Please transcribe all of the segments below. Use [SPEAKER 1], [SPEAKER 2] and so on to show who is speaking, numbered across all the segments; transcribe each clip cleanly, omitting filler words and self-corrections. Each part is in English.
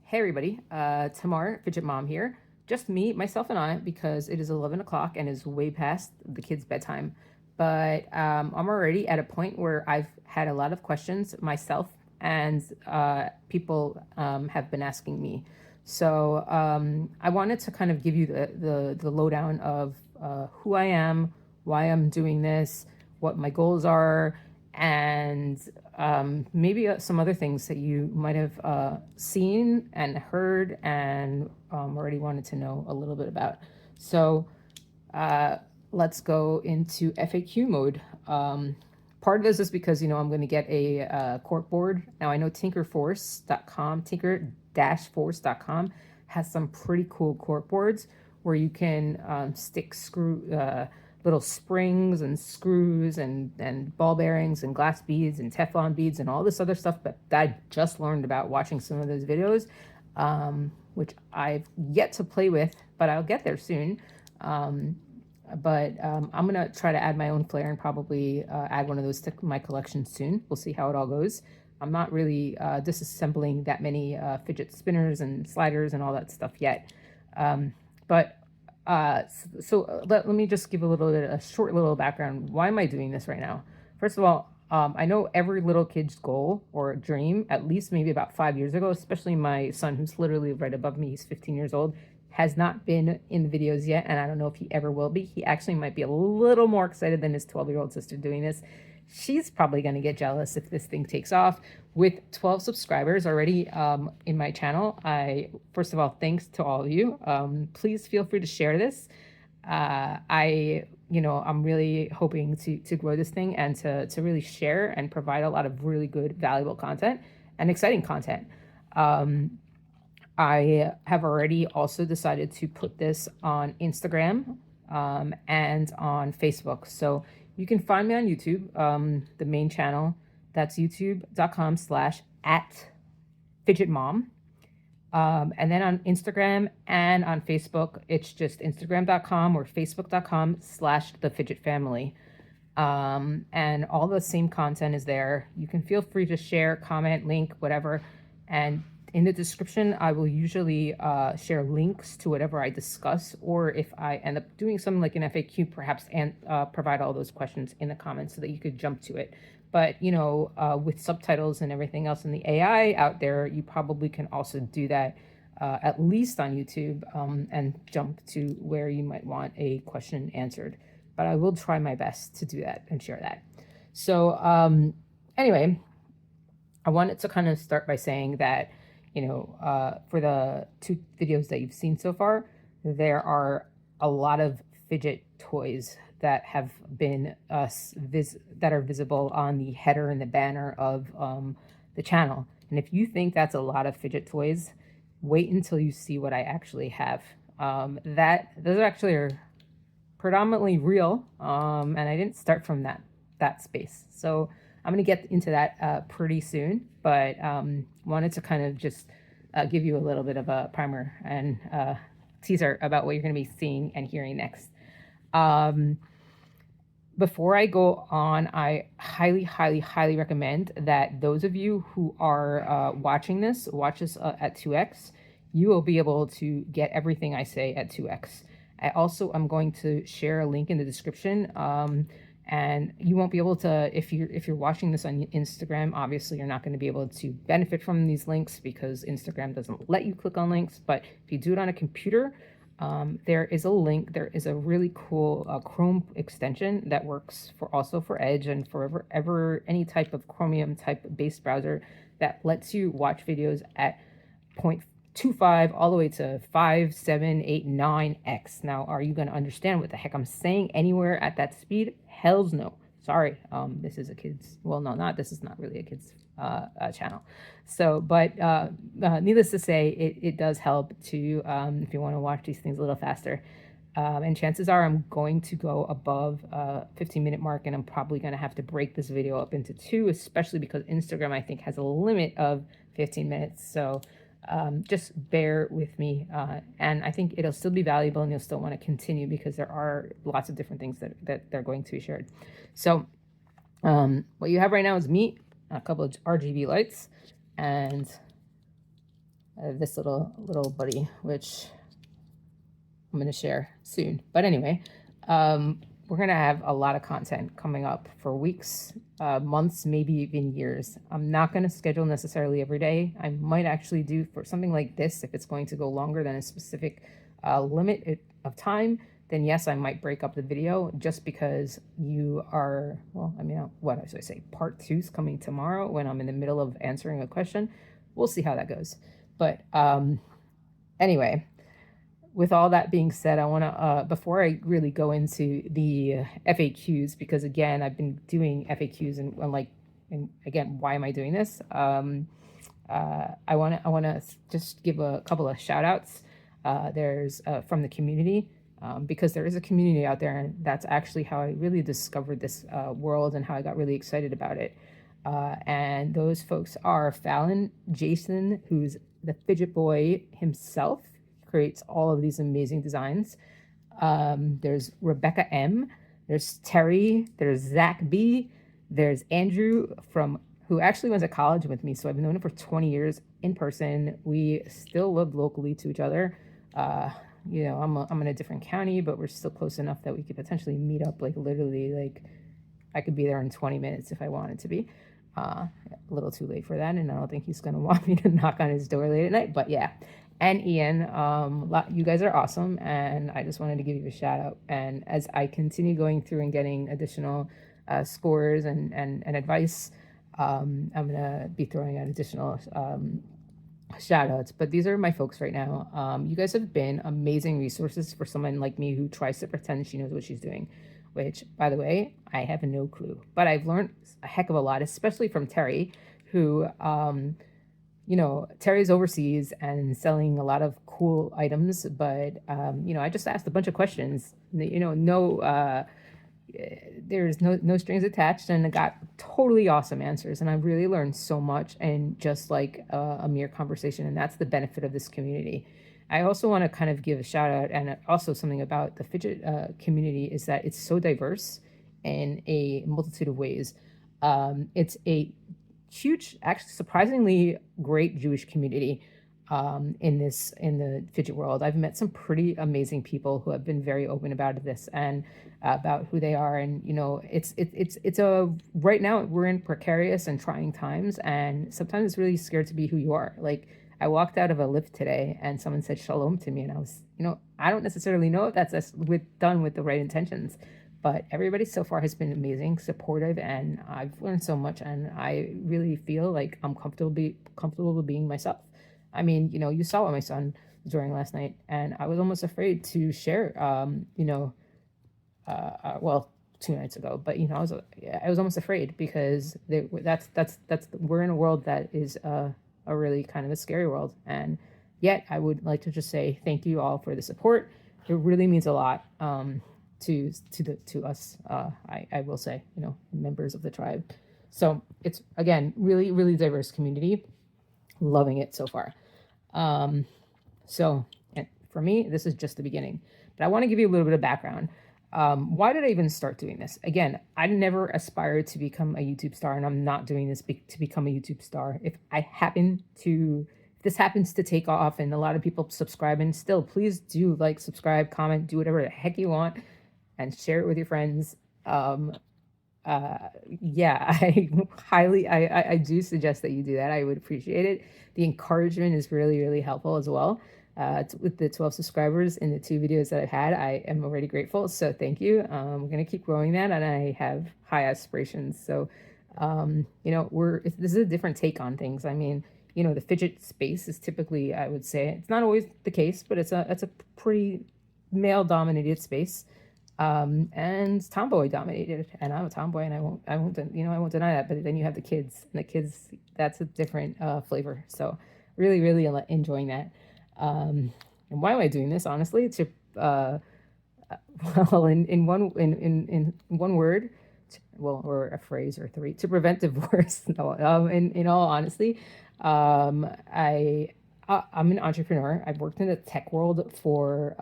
[SPEAKER 1] Hey everybody, Tamar, Fidget Mom here. Just me, myself, and I, because it is 11 o'clock and is way past the kids' bedtime. But I'm already at a point where I've had a lot of questions myself, and people have been asking me. So I wanted to kind of give you the lowdown of who I am, why I'm doing this, what my goals are, and maybe some other things that you might have seen and heard and already wanted to know a little bit about. So let's go into FAQ mode. Part of this is because, I'm going to get a cork board. Now, I know tinker-force.com has some pretty cool cork boards where you can stick little springs and screws and ball bearings and glass beads and Teflon beads and all this other stuff that I just learned about watching some of those videos, which I've yet to play with, but I'll get there soon. I'm going to try to add my own flair and probably add one of those to my collection soon. We'll see how it all goes. I'm not really disassembling that many fidget spinners and sliders and all that stuff yet. Let me just give a short little background. Why am I doing this right now? First of all, I know every little kid's goal or dream, at least maybe about 5 years ago, especially my son, who's literally right above me, he's 15 years old, has not been in the videos yet, and I don't know if he ever will be. He actually might be a little more excited than his 12-year-old sister doing this. She's probably going to get jealous if this thing takes off. With 12 subscribers already in my channel, first of all, thanks to all of you. Please feel free to share this. I'm really hoping to grow this thing and to really share and provide a lot of really good, valuable content and exciting content. I have already also decided to put this on Instagram and on Facebook. So you can find me on YouTube, the main channel. That's youtube.com/@FidgetMom. And then on Instagram and on Facebook, it's just instagram.com or facebook.com/the Fidget Family. And all the same content is there. You can feel free to share, comment, link, whatever. And in the description, I will usually share links to whatever I discuss, or if I end up doing something like an FAQ, perhaps, and provide all those questions in the comments so that you could jump to it. But, with subtitles and everything else in the AI out there, you probably can also do that, at least on YouTube, and jump to where you might want a question answered. But I will try my best to do that and share that. So anyway, I wanted to kind of start by saying that, for the 2 videos that you've seen so far, there are a lot of fidget toys that have been that are visible on the header and the banner of the channel. And if you think that's a lot of fidget toys, wait until you see what I actually have. Those actually are predominantly real, and I didn't start from that space. So I'm going to get into that pretty soon, but wanted to kind of just give you a little bit of a primer and teaser about what you're going to be seeing and hearing next. Before I go on, I highly, highly, highly recommend that those of you who are watch this at 2x, you will be able to get everything I say at 2x. I also am going to share a link in the description, and you won't be able to, if you're watching this on Instagram, obviously you're not going to be able to benefit from these links because Instagram doesn't let you click on links. But if you do it on a computer, there is a link. There is a really cool Chrome extension that works also for Edge and for any type of Chromium type based browser that lets you watch videos at 0.25 all the way to 5, 7, 8, 9x. Now, are you going to understand what the heck I'm saying anywhere at that speed? Hells no. Sorry. This is a kid's. Well, no, this is not really a kid's channel. So, but needless to say, it does help to if you want to watch these things a little faster. And chances are I'm going to go above 15-minute mark, and I'm probably going to have to break this video up into 2, especially because Instagram, I think, has a limit of 15 minutes. So just bear with me, and I think it'll still be valuable, and you'll still want to continue because there are lots of different things that they're going to be shared. So what you have right now is me, a couple of RGB lights, and this little buddy, which I'm going to share soon. But anyway, we're going to have a lot of content coming up for weeks, months, maybe even years. I'm not going to schedule necessarily every day. I might actually do for something like this, if it's going to go longer than a specific limit of time, then yes, I might break up the video just because you are, well, I mean, what should I say? Part 2 is coming tomorrow when I'm in the middle of answering a question. We'll see how that goes. But anyway, with all that being said, I want to, before I really go into the FAQs, because again, I've been doing FAQs and again, why am I doing this? I want to just give a couple of shout outs. There's from the community, because there is a community out there, and that's actually how I really discovered this world and how I got really excited about it. And those folks are Fallon, Jason, who's the Fidget Boy himself, creates all of these amazing designs. There's Rebecca M, there's Terry, there's Zach B, there's Andrew who actually went to college with me, so I've known him for 20 years in person. We still live locally to each other. You know, I'm in a different county, but we're still close enough that we could potentially meet up, like literally, like I could be there in 20 minutes if I wanted to be. A little too late for that, and I don't think he's gonna want me to knock on his door late at night, but yeah. And Ian, you guys are awesome, and I just wanted to give you a shout out. And as I continue going through and getting additional scores and advice, I'm gonna be throwing out additional shout outs. But these are my folks right now. You guys have been amazing resources for someone like me who tries to pretend she knows what she's doing, which, by the way, I have no clue. But I've learned a heck of a lot, especially from Terry, who you know, Terry's overseas and selling a lot of cool items, but, you know, I just asked a bunch of questions, you know, there's no strings attached, and I got totally awesome answers. And I really learned so much and just like a mere conversation. And that's the benefit of this community. I also want to kind of give a shout out, and also something about the Fidget community is that it's so diverse in a multitude of ways. It's a huge, actually surprisingly great Jewish community in the Fidget world. I've met some pretty amazing people who have been very open about this and about who they are. And you know, it's a, right now we're in precarious and trying times, and sometimes it's really scared to be who you are. Like, I walked out of a lift today and someone said shalom to me, and I was, you know, I don't necessarily know if that's done with the right intentions. But everybody so far has been amazing, supportive, and I've learned so much, and I really feel like I'm comfortable with being myself. I mean, you know, you saw what my son was doing last night, and I was almost afraid to share, you know, well, 2 nights ago, but you know, I was almost afraid because we're in a world that is a really kind of a scary world, and yet I would like to just say thank you all for the support. It really means a lot. To us, I will say, you know, members of the tribe. So it's, again, really diverse community. Loving it so far. So for me, this is just the beginning, but I want to give you a little bit of background. Why did I even start doing this? Again, I never aspired to become a YouTube star, and I'm not doing this to become a YouTube star. If this happens to take off and a lot of people subscribe, and still, please do like, subscribe, comment, do whatever the heck you want, and share it with your friends. Yeah, I do suggest that you do that. I would appreciate it. The encouragement is really helpful as well. With the 12 subscribers in the 2 videos that I've had, I am already grateful. So thank you. We're going to keep growing that, and I have high aspirations. So, you know, this is a different take on things. I mean, you know, the fidget space is typically, I would say, it's not always the case, but it's a pretty male dominated space. And tomboy dominated, and I'm a tomboy, and I won't deny that. But then you have the kids, and the kids, that's a different flavor. So really enjoying that. And why am I doing this? Honestly, to well, in one word, well, or a phrase or 3, to prevent divorce. No, in all honesty, I'm an entrepreneur. I've worked in the tech world for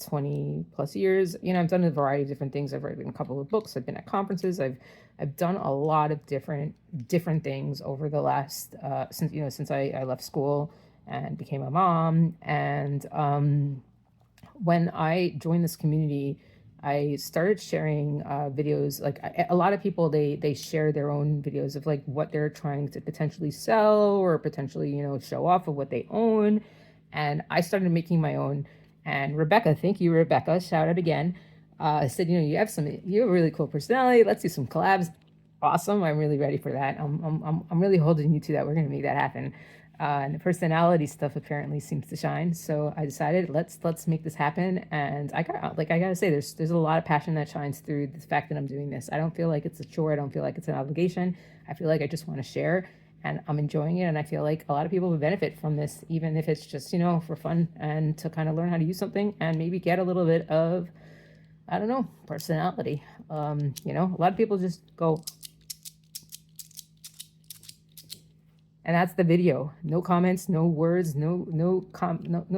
[SPEAKER 1] 20 plus years. You know, I've done a variety of different things. I've written a couple of books. I've been at conferences. I've done a lot of different things over the last since I left school and became a mom. And when I joined this community, I started sharing videos. Like a lot of people, they share their own videos of like what they're trying to potentially sell or potentially, you know, show off of what they own. And I started making my own. And Rebecca, thank you, Rebecca. Shout out again. Said, you know, you have a really cool personality. Let's do some collabs. Awesome. I'm really ready for that. I'm really holding you to that. We're gonna make that happen. And the personality stuff apparently seems to shine. So I decided let's make this happen. And I gotta say, there's a lot of passion that shines through the fact that I'm doing this. I don't feel like it's a chore. I don't feel like it's an obligation. I feel like I just want to share, and I'm enjoying it. And I feel like a lot of people would benefit from this, even if it's just, you know, for fun and to kind of learn how to use something and maybe get a little bit of, I don't know, personality. You know, a lot of people just go. And that's the video. No comments, no words, no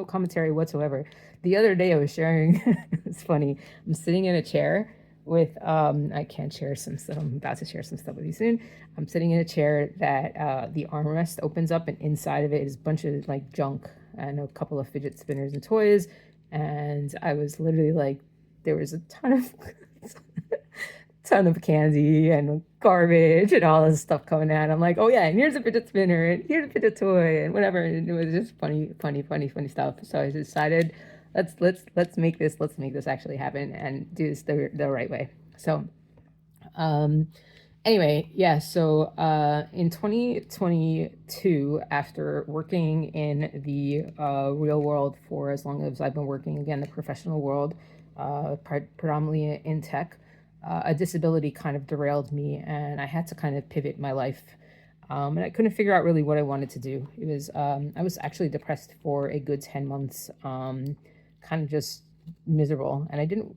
[SPEAKER 1] commentary whatsoever. The other day I was sharing, it's funny. I'm sitting in a chair with I can't share some stuff. I'm about to share some stuff with you soon. I'm sitting in a chair that the armrest opens up, and inside of it is a bunch of like junk and a couple of fidget spinners and toys. And I was literally like, there was a ton of candy and garbage and all this stuff coming out. I'm like, oh yeah, and here's a fidget spinner and here's a fidget toy and whatever. And it was just funny stuff. So I decided, let's make this actually happen and do this the right way. So, anyway, yeah. So in 2022, after working in the real world for as long as I've been working, again, the professional world, predominantly in tech. A disability kind of derailed me, and I had to kind of pivot my life. And I couldn't figure out really what I wanted to do. It was I was actually depressed for a good 10 months, kind of just miserable. And I didn't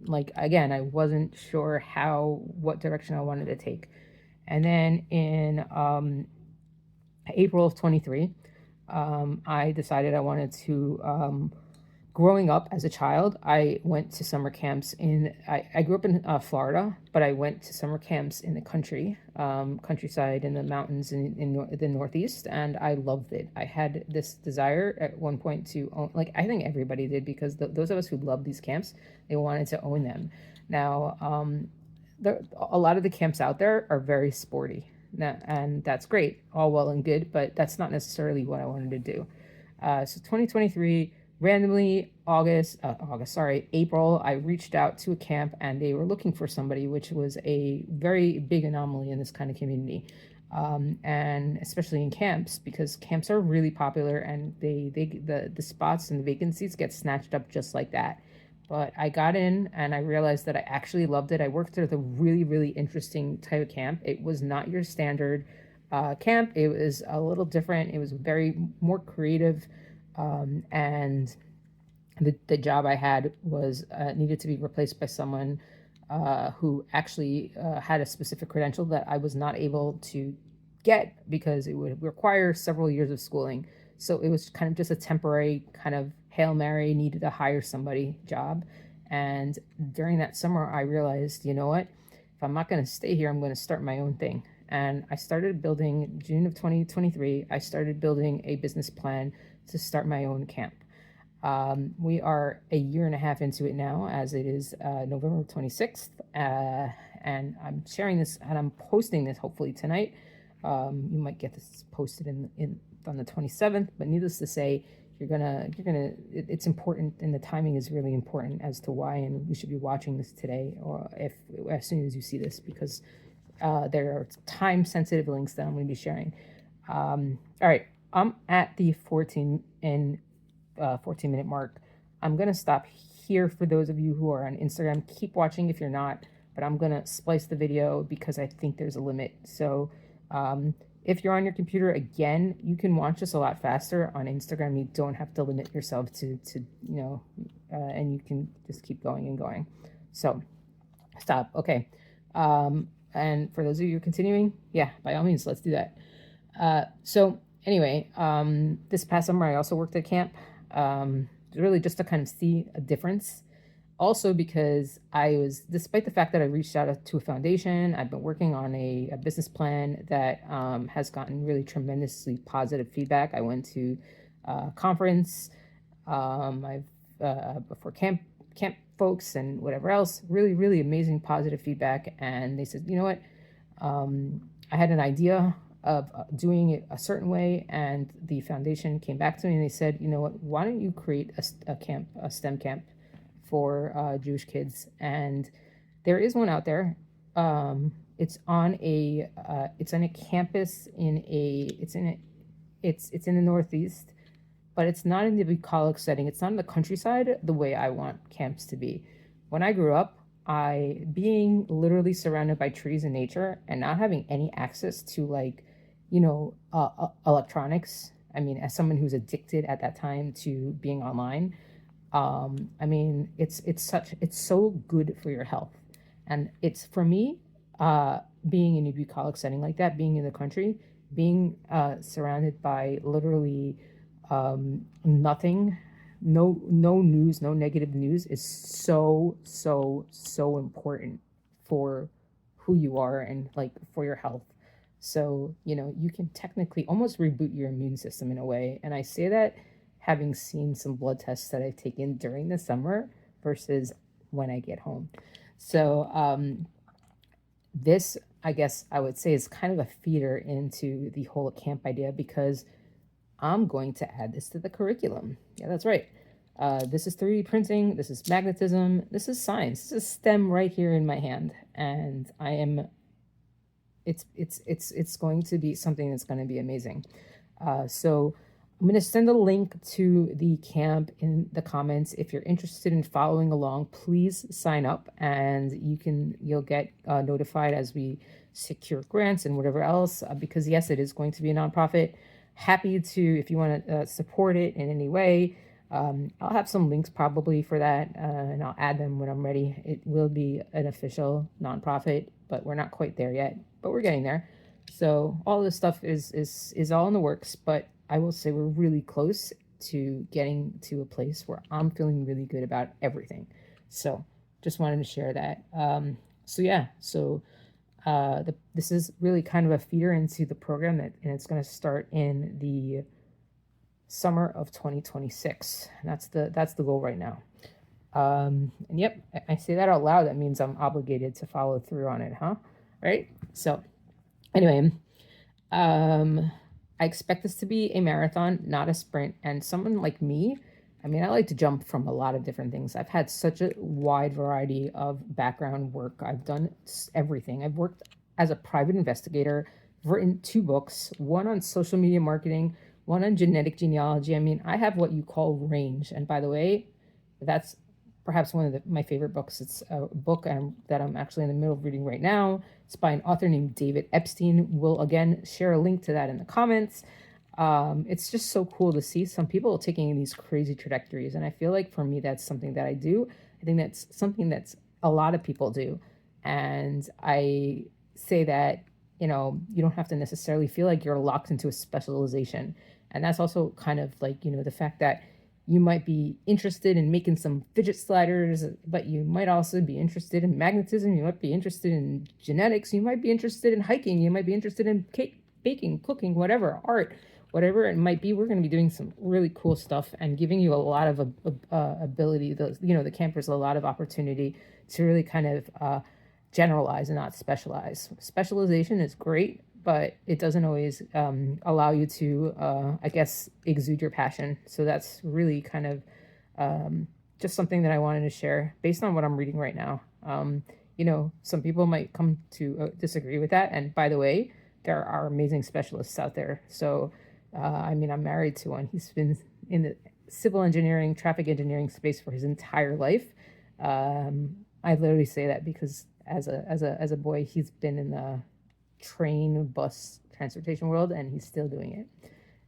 [SPEAKER 1] like, again, I wasn't sure what direction I wanted to take. And then in April of 23, I decided I wanted to growing up as a child, I went to summer camps I grew up in Florida, but I went to summer camps in the countryside in the mountains in the Northeast, and I loved it. I had this desire at one point to own, like I think everybody did, because those of us who loved these camps, they wanted to own them. Now, a lot of the camps out there are very sporty, and that's great, all well and good, but that's not necessarily what I wanted to do. So 2023, randomly April, I reached out to a camp and they were looking for somebody, which was a very big anomaly in this kind of community. And especially in camps, because camps are really popular and the spots and the vacancies get snatched up just like that. But I got in and I realized that I actually loved it. I worked at a really, really interesting type of camp. It was not your standard camp. It was a little different. It was very more creative. And the job I had was needed to be replaced by someone who actually had a specific credential that I was not able to get because it would require several years of schooling. So it was kind of just a temporary kind of Hail Mary, needed to hire somebody job. And during that summer, I realized, you know what? If I'm not going to stay here, I'm going to start my own thing. And I started building, June of 2023, I started building a business plan to start my own camp. We are a year and a half into it now, as it is November 26th, and I'm sharing this and I'm posting this hopefully tonight. You might get this posted on the 27th, but needless to say, it's important, and the timing is really important as to why, and you should be watching this today, or as soon as you see this, because there are time sensitive links that I'm going to be sharing. All right. I'm at the 14-minute mark. I'm going to stop here for those of you who are on Instagram. Keep watching if you're not, but I'm going to splice the video because I think there's a limit. So if you're on your computer, again, you can watch this a lot faster on Instagram. You don't have to limit yourself to and you can just keep going and going. So stop. Okay. And for those of you continuing, yeah, by all means, let's do that. So anyway, this past summer, I also worked at camp, really just to kind of see a difference. Also because despite the fact that I reached out to a foundation, I've been working on a business plan that has gotten really tremendously positive feedback. I went to conference. I've before camp folks and whatever else. Really, really amazing positive feedback. And they said, you know what? I had an idea of doing it a certain way, and the foundation came back to me and they said, you know what? Why don't you create a camp, a STEM camp for Jewish kids? And there is one out there. It's on a campus in a it's in the Northeast, but it's not in the bucolic setting. It's not in the countryside the way I want camps to be. When I grew up, I being literally surrounded by trees and nature and not having any access to like, electronics. I mean, as someone who's addicted at that time to being online, I mean, it's so good for your health, and it's for me, being in a bucolic setting like that, being in the country, being surrounded by literally nothing, no news, no negative news is so important for who you are and like for your health. So, you can technically almost reboot your immune system in a way. And I say that having seen some blood tests that I've taken during the summer versus when I get home. So, this, I guess I would say, is kind of a feeder into the whole camp idea because I'm going to add this to the curriculum. Yeah, that's right. This is 3D printing. This is magnetism. This is science. This is STEM right here in my hand, and I am. It's going to be something that's going to be amazing. So I'm going to send a link to the camp in the comments. If you're interested in following along, please sign up, and you'll get notified as we secure grants and whatever else. Because yes, it is going to be a nonprofit. Happy to, if you want to support it in any way. I'll have some links probably for that, and I'll add them when I'm ready. It will be an official nonprofit, but we're not quite there yet, but we're getting there. So all this stuff is all in the works, but I will say we're really close to getting to a place where I'm feeling really good about everything. So just wanted to share that. This is really kind of a feeder into the program and it's going to start in the summer of 2026. That's the goal right now. And yep, I say that out loud. That means I'm obligated to follow through on it, huh? Right? So anyway, I expect this to be a marathon, not a sprint. And someone like me, I mean, I like to jump from a lot of different things. I've had such a wide variety of background work. I've done everything. I've worked as a private investigator, written 2 books, one on social media marketing, one on genetic genealogy. I mean, I have what you call range. And by the way, that's perhaps one of my favorite books. It's a book that I'm actually in the middle of reading right now. It's by an author named David Epstein. We'll again share a link to that in the comments. It's just so cool to see some people taking these crazy trajectories. And I feel like for me, that's something that I do. I think that's something that's a lot of people do. And I say that, you don't have to necessarily feel like you're locked into a specialization. And that's also kind of like, the fact that you might be interested in making some fidget sliders, but you might also be interested in magnetism. You might be interested in genetics. You might be interested in hiking. You might be interested in cake, baking, cooking, whatever, art, whatever it might be. We're going to be doing some really cool stuff and giving you a lot of ability. The campers a lot of opportunity to really kind of generalize and not specialize. Specialization is great, but it doesn't always allow you to, I guess, exude your passion. So that's really kind of just something that I wanted to share based on what I'm reading right now. Some people might come to disagree with that. And by the way, there are amazing specialists out there. So, I'm married to one. He's been in the civil engineering, traffic engineering space for his entire life. I literally say that because as a boy, he's been in the train, bus, transportation world, and he's still doing it.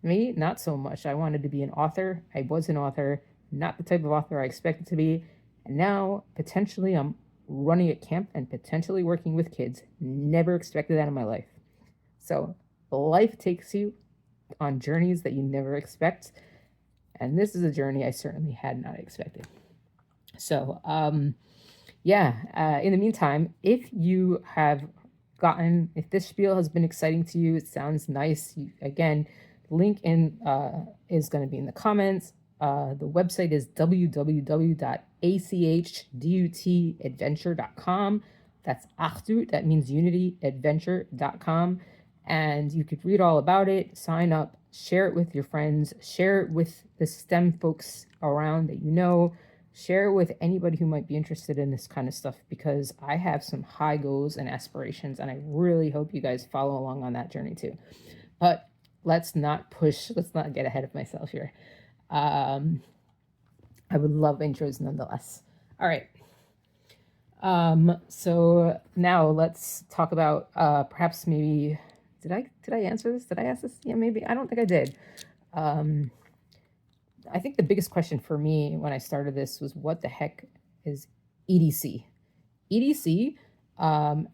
[SPEAKER 1] Me, not so much. I wanted to be an author. I was an author, not the type of author I expected to be. And now, potentially, I'm running a camp and potentially working with kids. Never expected that in my life. So, life takes you on journeys that you never expect. And this is a journey I certainly had not expected. So, in the meantime, if you have if this spiel has been exciting to you, it sounds nice. Again, Link in is going to be in the comments. The website is www.achdutadventure.com. That's Achdut, that means unity, adventure.com. And you could read all about it, sign up, share it with your friends, share it with the STEM folks around that you know, share it with anybody who might be interested in this kind of stuff, because I have some high goals and aspirations, and I really hope you guys follow along on that journey too. But let's not get ahead of myself here. I would love intros nonetheless. All right. So now let's talk about perhaps maybe did I answer this? Did I ask this? Yeah, maybe. I don't think I did. I think the biggest question for me when I started this was, what the heck is EDC? EDC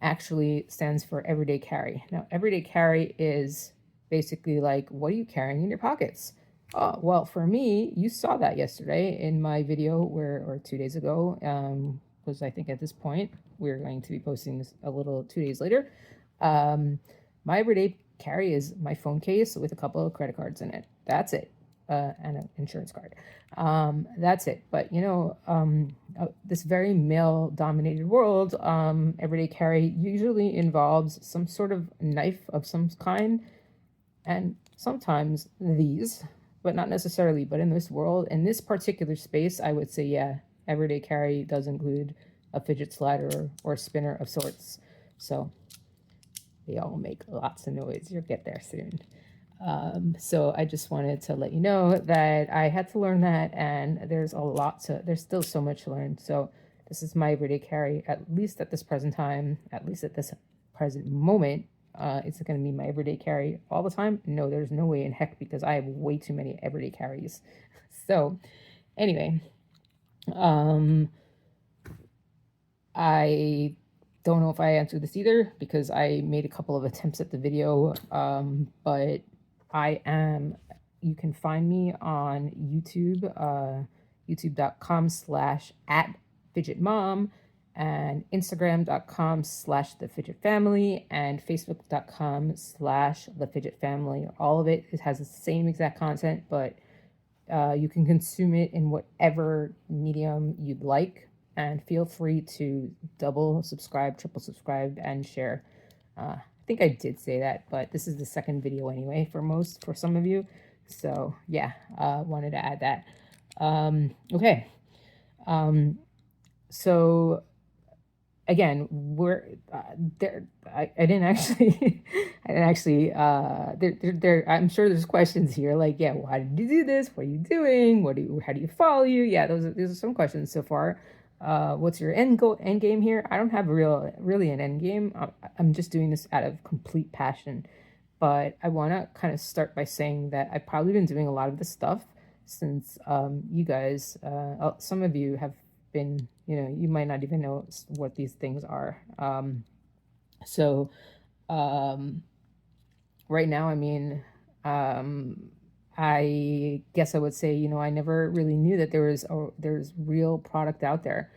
[SPEAKER 1] actually stands for everyday carry. Now, everyday carry is basically like, what are you carrying in your pockets? Well, for me, you saw that yesterday in my video or 2 days ago, because I think at this point we're going to be posting this a little 2 days later. My everyday carry is my phone case with a couple of credit cards in it. That's it. And an insurance card. That's it. But this very male dominated world, everyday carry usually involves some sort of knife of some kind, and sometimes these, but not necessarily. But in this world, in this particular space, I would say, yeah, everyday carry does include a fidget slider or a spinner of sorts. So they all make lots of noise. You'll get there soon. So I just wanted to let you know that I had to learn that, and there's still so much to learn. So this is my everyday carry, at least at this present time, at least at this present moment. It's going to be my everyday carry all the time? No, there's no way in heck, because I have way too many everyday carries. So anyway, I don't know if I answered this either, because I made a couple of attempts at the video, but you can find me on YouTube, youtube.com/@Fidget Mom, and Instagram.com/The Fidget Family, and Facebook.com/The Fidget Family. All of it has the same exact content, but you can consume it in whatever medium you'd like, and feel free to double subscribe, triple subscribe, and share. I think I did say that, but this is the second video anyway for some of you. So yeah, wanted to add that. Okay. So again, we're there. I didn't actually, I'm sure there's questions here like, yeah, why did you do this? What are you doing? How do you follow you? Yeah, those are some questions so far. What's your end game here? I don't have really an end game. I'm just doing this out of complete passion. But I want to kind of start by saying that I've probably been doing a lot of this stuff since you guys, some of you have been, you might not even know what these things are. So right now, I mean, I guess I would say, I never really knew that there's real product out there.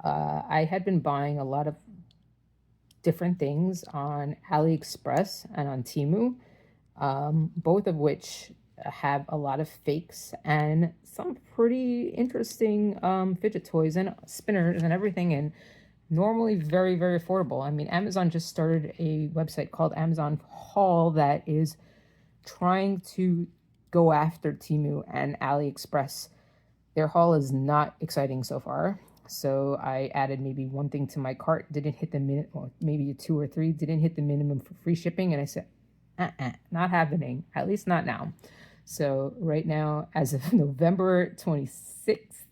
[SPEAKER 1] I had been buying a lot of different things on AliExpress and on Timu, both of which have a lot of fakes and some pretty interesting fidget toys and spinners and everything, and normally very, very affordable. I mean, Amazon just started a website called Amazon Haul that is trying to go after Timu and AliExpress. Their haul is not exciting so far. So I added maybe one thing to my cart, didn't hit the minute, or maybe 2 or 3, didn't hit the minimum for free shipping. And I said, not happening, at least not now. So right now, as of November 26th,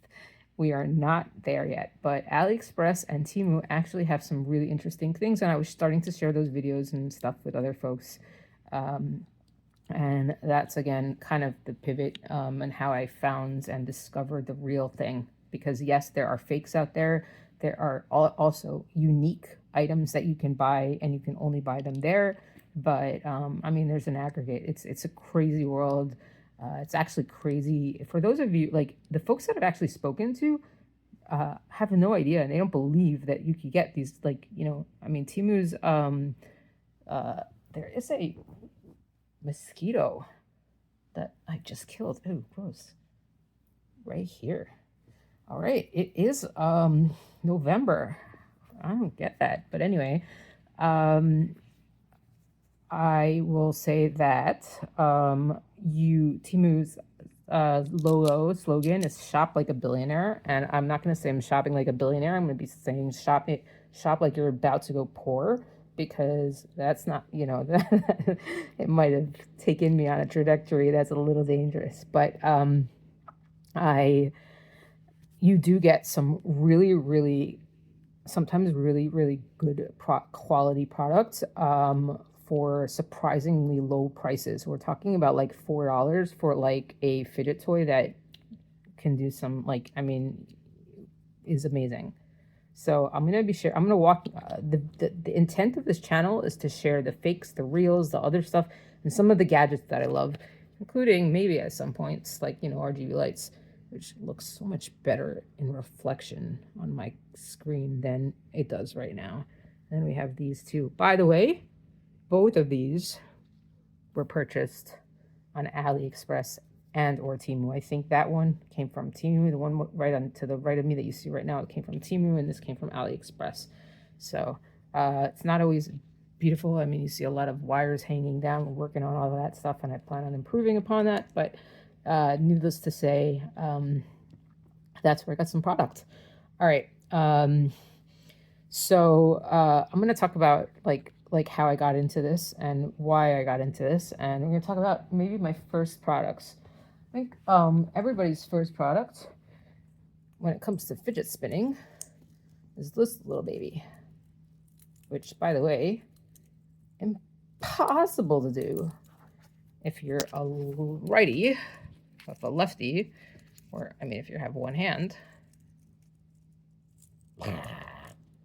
[SPEAKER 1] we are not there yet. But AliExpress and Timu actually have some really interesting things. And I was starting to share those videos and stuff with other folks. And that's, again, kind of the pivot and how I found and discovered the real thing. Because yes, there are fakes out there. There are also unique items that you can buy, and you can only buy them there. But I mean, there's an aggregate. It's a crazy world. It's actually crazy for those of you, like the folks that I've actually spoken to, have no idea, and they don't believe that you could get these. Like, I mean, Timu's. There is a mosquito that I just killed. Oh, gross. Right here. All right, it is November. I don't get that, but anyway, I will say that Timu's slogan is "Shop like a billionaire," and I'm not going to say I'm shopping like a billionaire. I'm going to be saying shop like you're about to go poor, because that's not, it might have taken me on a trajectory that's a little dangerous. But you do get some really, really, sometimes really, really good quality products for surprisingly low prices. We're talking about like $4 for like a fidget toy that can do some, like, I mean, is amazing. So I'm gonna walk. The intent of this channel is to share the fakes, the reels, the other stuff, and some of the gadgets that I love, including maybe at some points like RGB lights, which looks so much better in reflection on my screen than it does right now. And we have these two. By the way, both of these were purchased on AliExpress and or Timu. I think that one came from Timu. The one right on to the right of me that you see right now, it came from Timu, and this came from AliExpress. So it's not always beautiful. I mean, you see a lot of wires hanging down. We're working on all of that stuff, and I plan on improving upon that. But needless to say, that's where I got some product. All right. So I'm going to talk about like how I got into this and why I got into this, and we're going to talk about maybe my first products. I think everybody's first product when it comes to fidget spinning is this little baby, which, by the way, impossible to do if you're a righty, if a lefty, or I mean if you have one hand.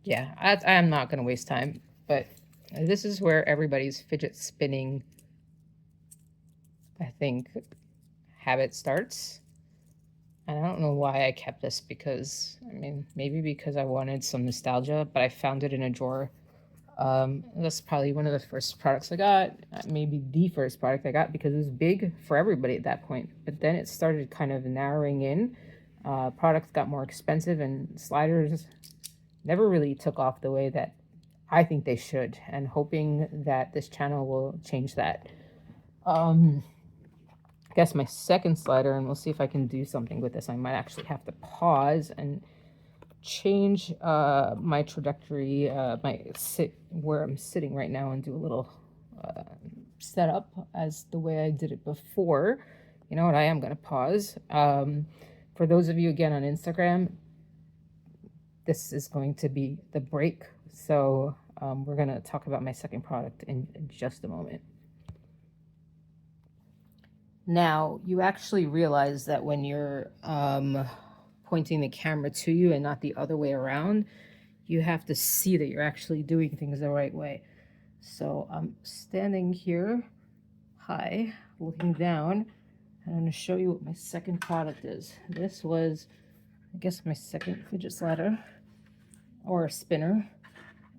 [SPEAKER 1] Yeah, I'm not going to waste time, but this is where everybody's fidget spinning, I think, habit starts. And I don't know why I kept this, because, I mean, maybe because I wanted some nostalgia, but I found it in a drawer. That's probably one of the first products I got, maybe the first product I got, because it was big for everybody at that point. But then it started kind of narrowing in. Products got more expensive, and sliders never really took off the way that I think they should, and hoping that this channel will change that. I guess my second slider, and we'll see if I can do something with this. I might actually have to pause and change my trajectory, where I'm sitting right now, and do a little setup as the way I did it before. You know what? I am going to pause. For those of you again on Instagram, this is going to be the break. So we're going to talk about my second product in just a moment. Now, you actually realize that when you're pointing the camera to you and not the other way around, you have to see that you're actually doing things the right way. So I'm standing here high, looking down, and I'm going to show you what my second product is. This was, I guess, my second fidget slider or spinner,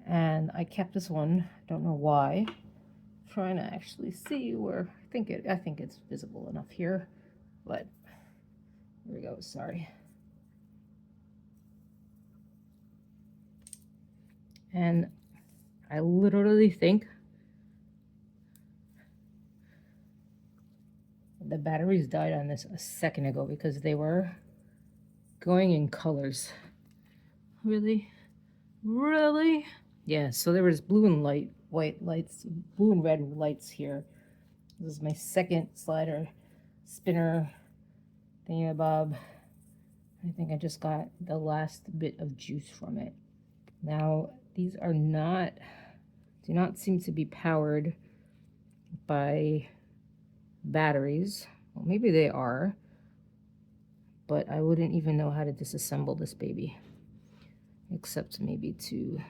[SPEAKER 1] and I kept this one. Don't know why. Trying to actually see where I think it's visible enough here, but here we go. Sorry. And I literally think the batteries died on this a second ago because they were going in colors. Really? Yeah, so there was blue and white lights, blue and red lights here. This is my second slider, spinner, thingamabob. I think I just got the last bit of juice from it. Now, these do not seem to be powered by batteries. Well, maybe they are, but I wouldn't even know how to disassemble this baby, except maybe to,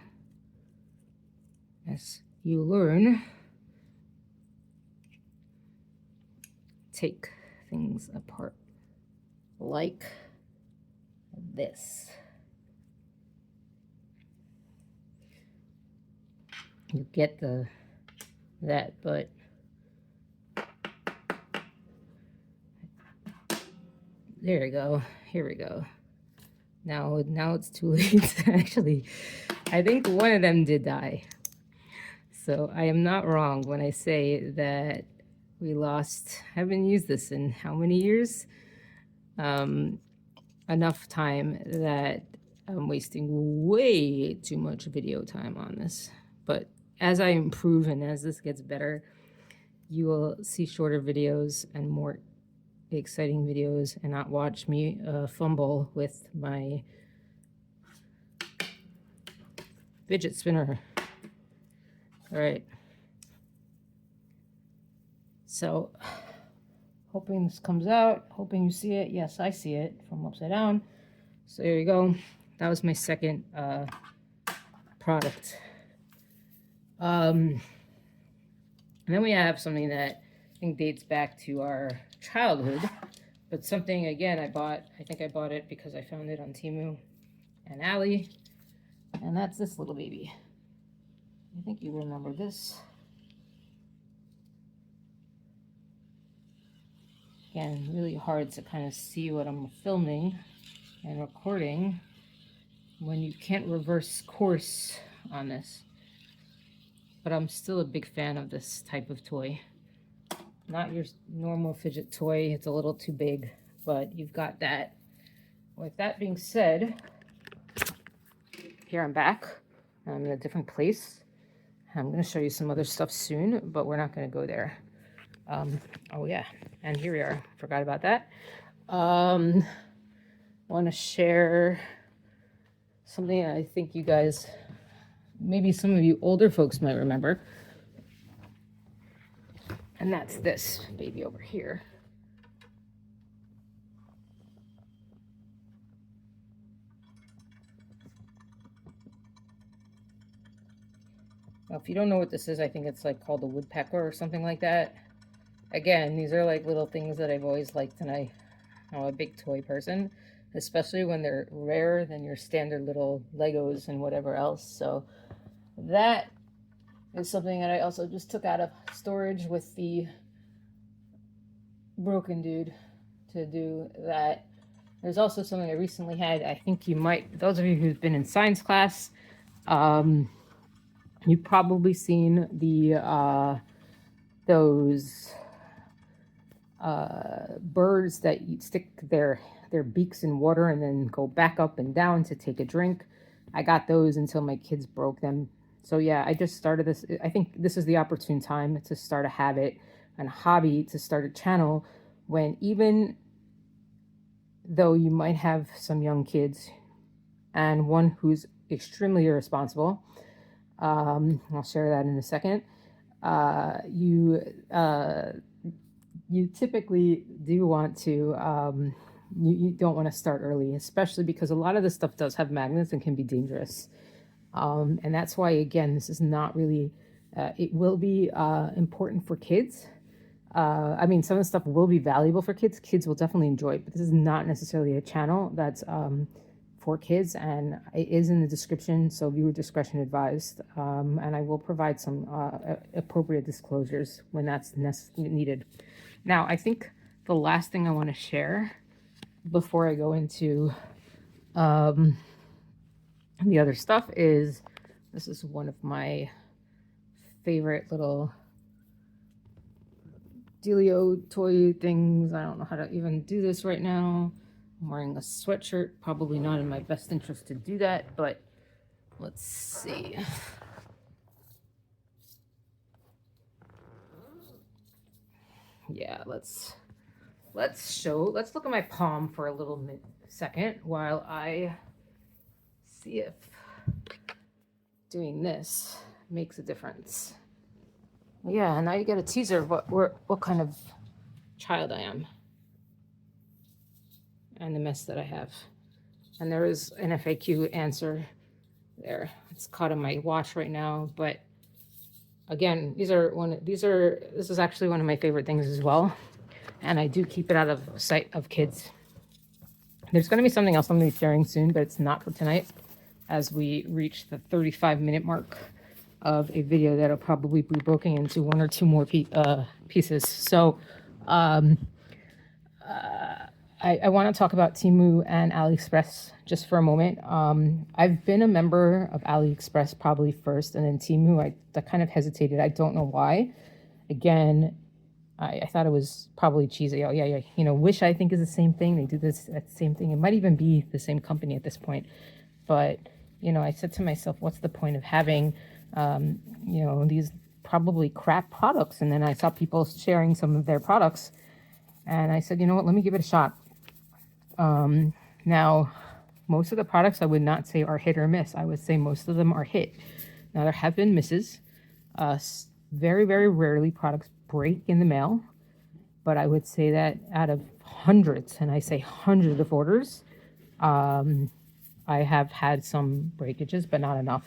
[SPEAKER 1] as you learn, take things apart like this. You get that, but there we go. Here we go. Now it's too late. Actually, I think one of them did die. So I am not wrong when I say that we lost, I haven't used this in how many years? Enough time that I'm wasting way too much video time on this. But as I improve and as this gets better, you will see shorter videos and more exciting videos and not watch me fumble with my fidget spinner. All right. So, hoping this comes out, hoping you see it. Yes, I see it from upside down. So there you go. That was my second product. And then we have something that I think dates back to our childhood, but something, again, I think I bought it because I found it on Timu and Ali, and that's this little baby. I think you remember this. Again, really hard to kind of see what I'm filming and recording when you can't reverse course on this. But I'm still a big fan of this type of toy. Not your normal fidget toy, it's a little too big, but you've got that. With that being said, here I'm back. I'm in a different place. I'm going to show you some other stuff soon, but we're not going to go there. Oh yeah, and here we are. Forgot about that. Want to share something I think you guys, maybe some of you older folks might remember. And that's this baby over here. Now, if you don't know what this is, I think it's like called a woodpecker or something like that. Again, these are like little things that I've always liked, and I'm a big toy person, especially when they're rarer than your standard little Legos and whatever else. So that is something that I also just took out of storage with the broken dude to do that. There's also something I recently had. I think you might, those of you who've been in science class, you've probably seen the those birds that stick their beaks in water and then go back up and down to take a drink. I got those until my kids broke them. So yeah, I just started this. I think this is the opportune time to start a habit and hobby, to start a channel, when even though you might have some young kids and one who's extremely irresponsible, I'll share that in a second, you typically do want to, you don't want to start early, especially because a lot of this stuff does have magnets and can be dangerous. And that's why, again, this is not really, it will be important for kids. I mean, some of the stuff will be valuable for kids. Kids will definitely enjoy it, but this is not necessarily a channel that's for kids, and it is in the description, so viewer discretion advised. And I will provide some appropriate disclosures when that's needed. Now, I think the last thing I want to share before I go into the other stuff is, this is one of my favorite little dealio toy things. I don't know how to even do this right now. I'm wearing a sweatshirt, probably not in my best interest to do that, but let's see. Yeah, let's look at my palm for a little second while I see if doing this makes a difference. Yeah, now you get a teaser of what kind of child I am and the mess that I have. And there is an FAQ answer there. It's caught in my watch right now, but again, this is actually one of my favorite things as well, and I do keep it out of sight of kids. There's going to be something else I'm going to be sharing soon, but it's not for tonight, as we reach the 35-minute mark of a video that'll probably be broken into one or two more pieces. So I want to talk about Timu and AliExpress just for a moment. I've been a member of AliExpress probably first, and then Timu. I kind of hesitated. I don't know why. Again, I thought it was probably cheesy. Oh yeah. Wish I think is the same thing. They do this at the same thing. It might even be the same company at this point. But I said to myself, what's the point of having, these probably crap products? And then I saw people sharing some of their products, and I said, you know what? Let me give it a shot. Now, most of the products I would not say are hit or miss. I would say most of them are hit. Now, there have been misses. Very, very rarely products break in the mail, but I would say that out of hundreds, and I say hundreds of orders, I have had some breakages, but not enough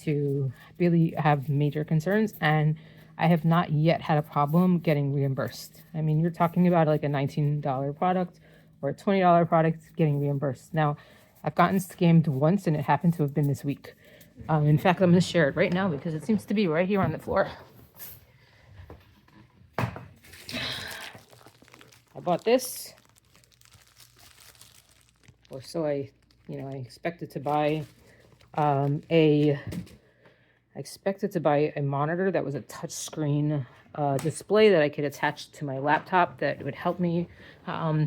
[SPEAKER 1] to really have major concerns. And I have not yet had a problem getting reimbursed. I mean, you're talking about like a $19 product or a $20 product getting reimbursed. Now, I've gotten scammed once, and it happened to have been this week. In fact, I'm going to share it right now because it seems to be right here on the floor. I bought this, or so I expected to buy I expected to buy a monitor that was a touchscreen display that I could attach to my laptop that would help me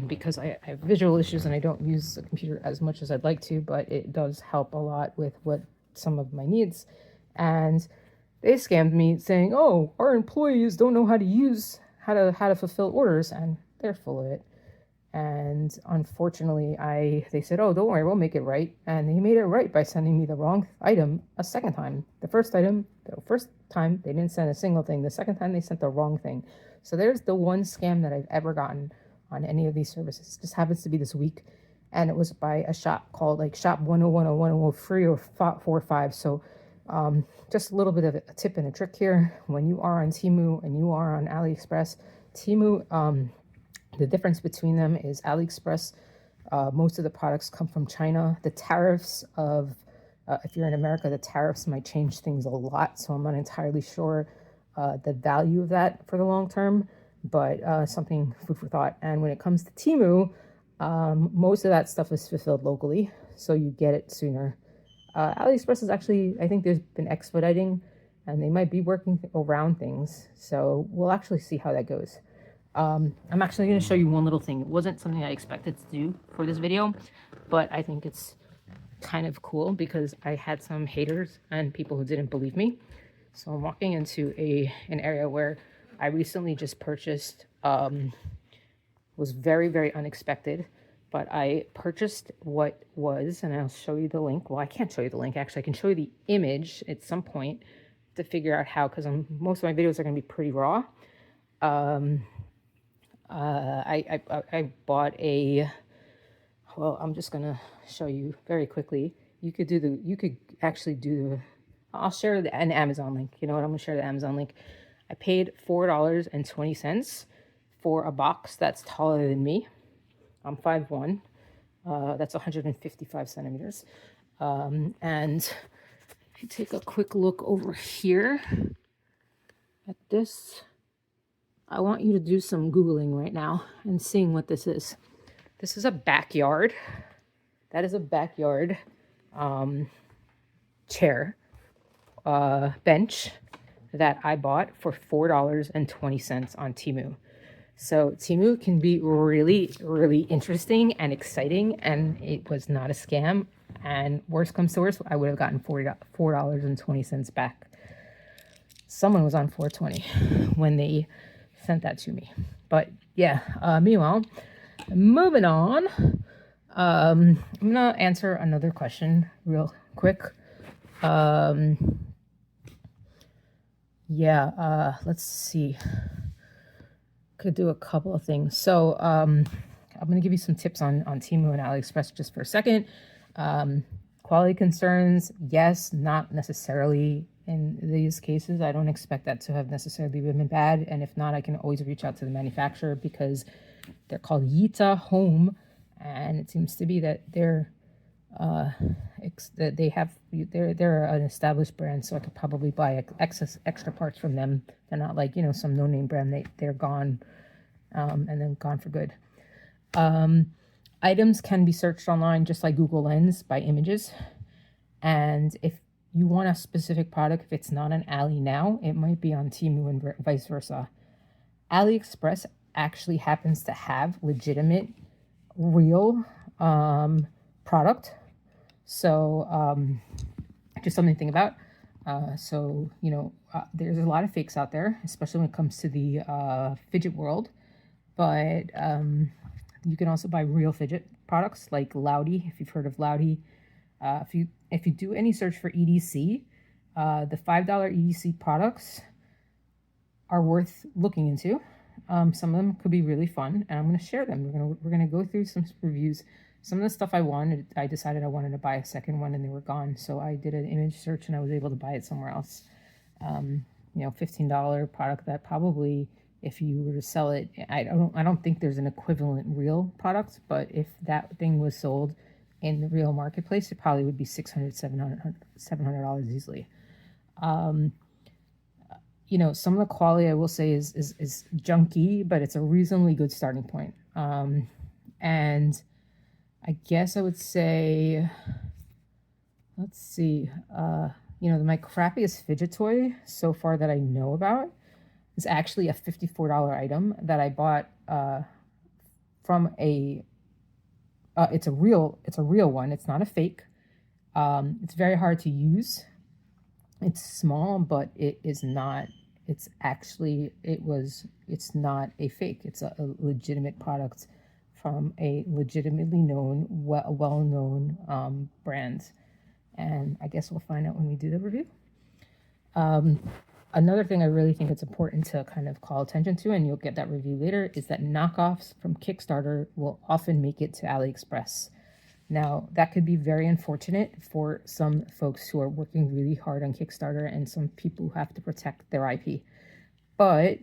[SPEAKER 1] because I have visual issues and I don't use the computer as much as I'd like to, but it does help a lot with some of my needs. And they scammed me saying, oh, our employees don't know how to fulfill orders, and they're full of it. And unfortunately, they said, oh, don't worry, we'll make it right. And they made it right by sending me the wrong item a second time. The first time, they didn't send a single thing. The second time, they sent the wrong thing. So there's the one scam that I've ever gotten on any of these services. It just happens to be this week. And it was by a shop called like Shop 101 or 103 or 45. So just a little bit of a tip and a trick here. When you are on Timu and you are on AliExpress, Timu, the difference between them is AliExpress, most of the products come from China. The tariffs if you're in America, the tariffs might change things a lot. So I'm not entirely sure the value of that for the long term, but something food for thought. And when it comes to Timu, most of that stuff is fulfilled locally, so you get it sooner. AliExpress is actually, I think there's been expediting, and they might be working around things. So we'll actually see how that goes. I'm actually going to show you one little thing. It wasn't something I expected to do for this video, but I think it's kind of cool because I had some haters and people who didn't believe me. So I'm walking into an area where I recently just purchased, was very, very unexpected, but I purchased what was, and I'll show you the link. Well, I can't show you the link. Actually, I can show you the image at some point to figure out how, because most of my videos are going to be pretty raw. I bought I'm just gonna show you very quickly. I'll share an Amazon link. You know what? I'm gonna share the Amazon link. I paid $4.20 for a box that's taller than me. I'm 5'1". That's 155 centimeters. And if you take a quick look over here at this, I want you to do some Googling right now and seeing what this is. This is a backyard. That is a backyard chair, bench that I bought for $4.20 on Timu. So Timu can be really, really interesting and exciting, and it was not a scam. And worst comes to worst, I would have gotten $4.20 back. Someone was on $4.20 when they sent that to me. But yeah, meanwhile, moving on, I'm gonna answer another question real quick. Let's see, could do a couple of things. So I'm gonna give you some tips on Timu and AliExpress just for a second. Quality concerns, yes, not necessarily in these cases. I don't expect that to have necessarily been bad, and if not, I can always reach out to the manufacturer because they're called Yita Home, and it seems to be that they're an established brand, so I could probably buy extra parts from them. They're not like some no-name brand. They're gone, and then gone for good. Items can be searched online just like Google Lens by images. And if you want a specific product, if it's not on Ali now, it might be on Timu and vice versa. AliExpress actually happens to have legitimate, real product. So just something to think about. There's a lot of fakes out there, especially when it comes to the fidget world. But you can also buy real fidget products like Loudy, if you've heard of Loudy. If you do any search for EDC, the $5 EDC products are worth looking into. Some of them could be really fun, and I'm going to share them. We're gonna go through some reviews. Some of the stuff I decided I wanted to buy a second one, and they were gone. So I did an image search, and I was able to buy it somewhere else. $15 product that probably, if you were to sell it, I don't think there's an equivalent real product, but if that thing was sold in the real marketplace, it probably would be $600, $700 easily. Some of the quality I will say is junky, but it's a reasonably good starting point. And I guess I would say, let's see, my crappiest fidget toy so far that I know about is actually a $54 item that I bought from it's a real one. It's not a fake. It's very hard to use. It's small, but it's not a fake. It's a legitimate product from a legitimately known, well-known brand. And I guess we'll find out when we do the review. Another thing I really think it's important to kind of call attention to, and you'll get that review later, is that knockoffs from Kickstarter will often make it to AliExpress. Now, that could be very unfortunate for some folks who are working really hard on Kickstarter and some people who have to protect their IP. But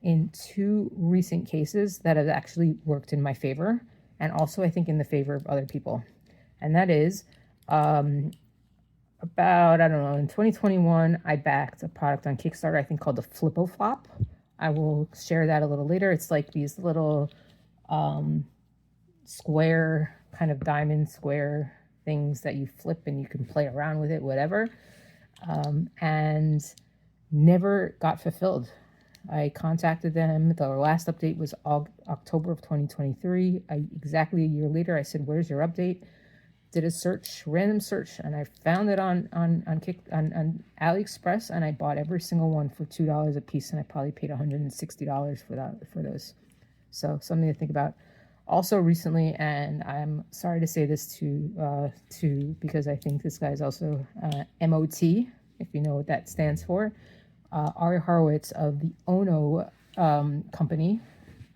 [SPEAKER 1] in two recent cases, that has actually worked in my favor, and also I think in the favor of other people. And that is, in 2021, I backed a product on Kickstarter, I think called the Flippo Flop. I will share that a little later. It's like these little square, kind of diamond square things that you flip and you can play around with it, whatever. And never got fulfilled. I contacted them. The last update was October of 2023. Exactly a year later, I said, "Where's your update?" Did a random search, and I found it on AliExpress, and I bought every single one for $2 a piece, and I probably paid $160 for those. So something to think about. Also recently, and I'm sorry to say this to because I think this guy is also MOT, if you know what that stands for. Ari Horowitz of the Ono company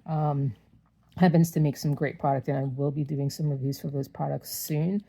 [SPEAKER 1] happens to make some great product, and I will be doing some reviews for those products soon.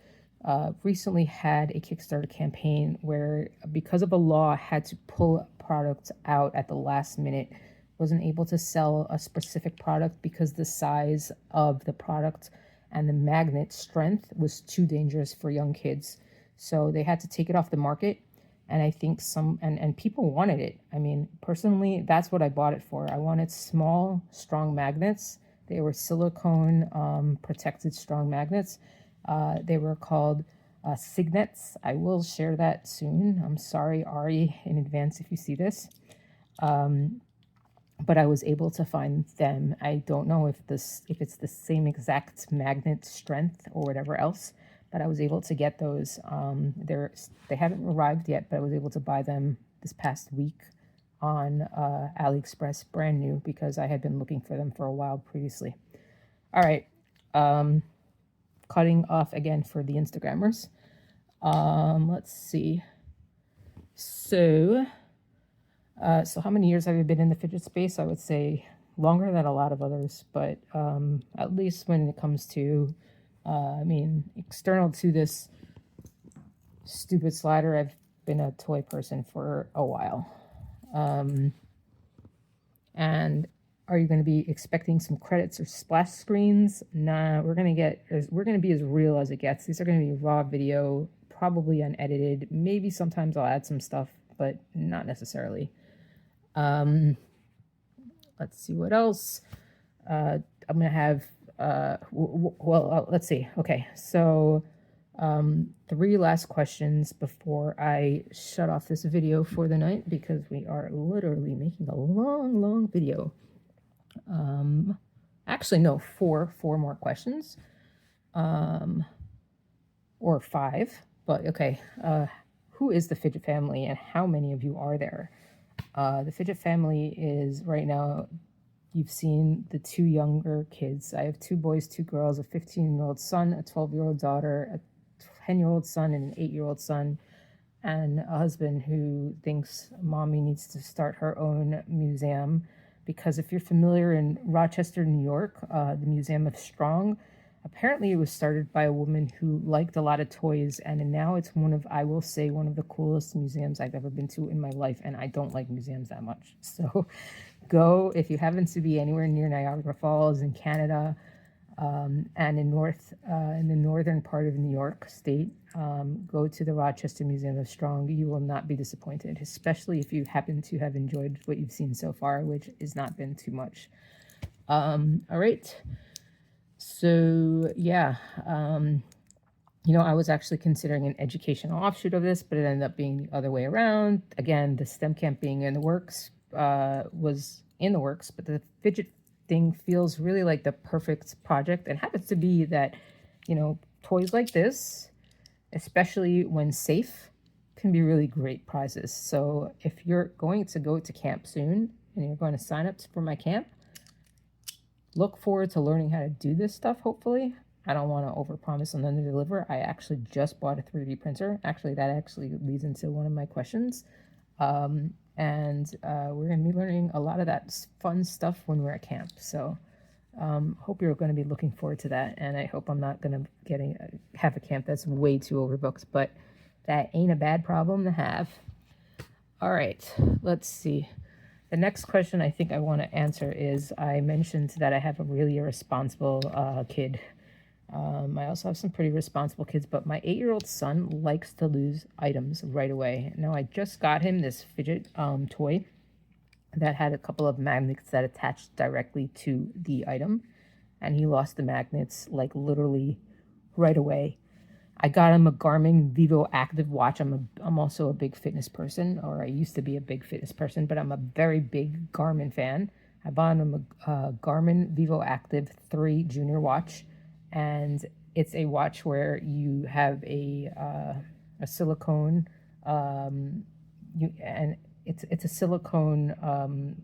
[SPEAKER 1] Recently had a Kickstarter campaign where, because of a law, had to pull products out at the last minute. Wasn't able to sell a specific product because the size of the product and the magnet strength was too dangerous for young kids. So they had to take it off the market. And I think and people wanted it. I mean, personally, that's what I bought it for. I wanted small, strong magnets. They were silicone protected strong magnets. They were called Signets. I will share that soon. I'm sorry, Ari, in advance if you see this. But I was able to find them. I don't know if it's the same exact magnet strength or whatever else, but I was able to get those. They haven't arrived yet, but I was able to buy them this past week on AliExpress, brand new, because I had been looking for them for a while previously. All right, cutting off again for the Instagrammers. Let's see. So how many years have I been in the fidget space? I would say longer than a lot of others, but at least when it comes to, external to this stupid slider, I've been a toy person for a while. And are you going to be expecting some credits or splash screens? Nah, we're going to be as real as it gets. These are going to be raw video, probably unedited. Maybe sometimes I'll add some stuff, but not necessarily. Let's see what else. I'm going to have let's see. Okay, so 3 last questions before I shut off this video for the night, because we are literally making a long video. Actually, no, four more questions, or 5, but okay. Who is the Fidget family and how many of you are there? The Fidget family is right now, you've seen the 2 younger kids. I have 2 boys, 2 girls, a 15-year-old son, a 12-year-old daughter, a 10-year-old son, and an 8-year-old son, and a husband who thinks mommy needs to start her own museum. Because if you're familiar in Rochester, New York, the Museum of Strong, apparently it was started by a woman who liked a lot of toys, and now it's I will say, one of the coolest museums I've ever been to in my life, and I don't like museums that much. So go, if you happen to be anywhere near Niagara Falls in Canada, and in the northern part of New York State, go to the Rochester Museum of Strong. You will not be disappointed, especially if you happen to have enjoyed what you've seen so far, which has not been too much. All right. So yeah, I was actually considering an educational offshoot of this, but it ended up being the other way around. Again, the STEM camp being in the works, was in the works, but the fidget thing feels really like the perfect project. It happens to be that, toys like this, especially when safe, can be really great prizes. So if you're going to go to camp soon and you're going to sign up for my camp, look forward to learning how to do this stuff, hopefully. I don't want to overpromise and underdeliver. I actually just bought a 3D printer. Actually, that actually leads into one of my questions. And we're going to be learning a lot of that fun stuff when we're at camp. So hope you're going to be looking forward to that. And I hope I'm not going to have a camp that's way too overbooked, but that ain't a bad problem to have. All right, let's see. The next question I think I want to answer is, I mentioned that I have a really irresponsible kid. I also have some pretty responsible kids, but my 8-year-old son likes to lose items right away. Now, I just got him this fidget toy that had a couple of magnets that attached directly to the item, and he lost the magnets like literally right away. I got him a Garmin Vivo Active watch. I'm also a big fitness person, or I used to be a big fitness person, but I'm a very big Garmin fan. I bought him a Garmin Vivo Active 3 Junior watch, and it's a watch where you have a silicone, and it's a silicone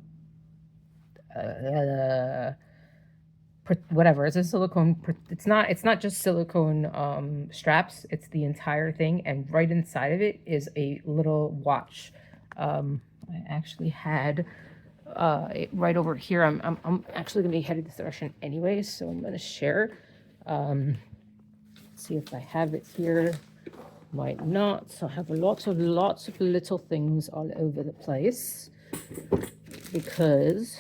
[SPEAKER 1] whatever. It's a silicone. It's not just silicone straps. It's the entire thing, and right inside of it is a little watch. I actually had it right over here. I'm actually gonna be headed this direction anyway, so I'm gonna share. Let's see if I have it here. Might not. So I have lots of little things all over the place, because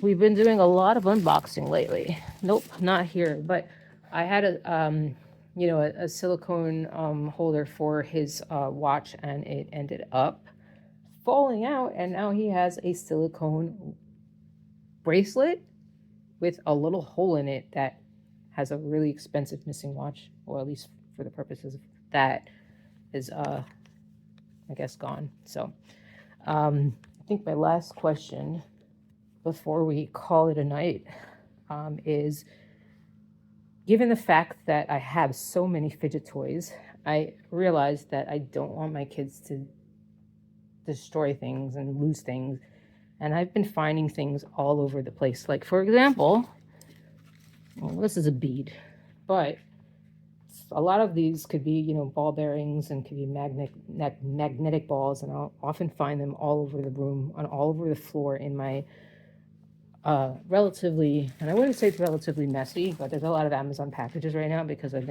[SPEAKER 1] we've been doing a lot of unboxing lately. Nope, not here. But I had a silicone holder for his watch, and it ended up falling out, and now he has a silicone bracelet with a little hole in it that has a really expensive missing watch, or at least for the purposes of that, is I guess gone. So I think my last question before we call it a night is, given the fact that I have so many fidget toys, I realized that I don't want my kids to destroy things and lose things. And I've been finding things all over the place. Like, for example, well, this is a bead, but a lot of these could be, ball bearings, and could be magnetic balls. And I'll often find them all over the room, and all over the floor in my relatively, and I wouldn't say it's relatively messy, but there's a lot of Amazon packages right now because we're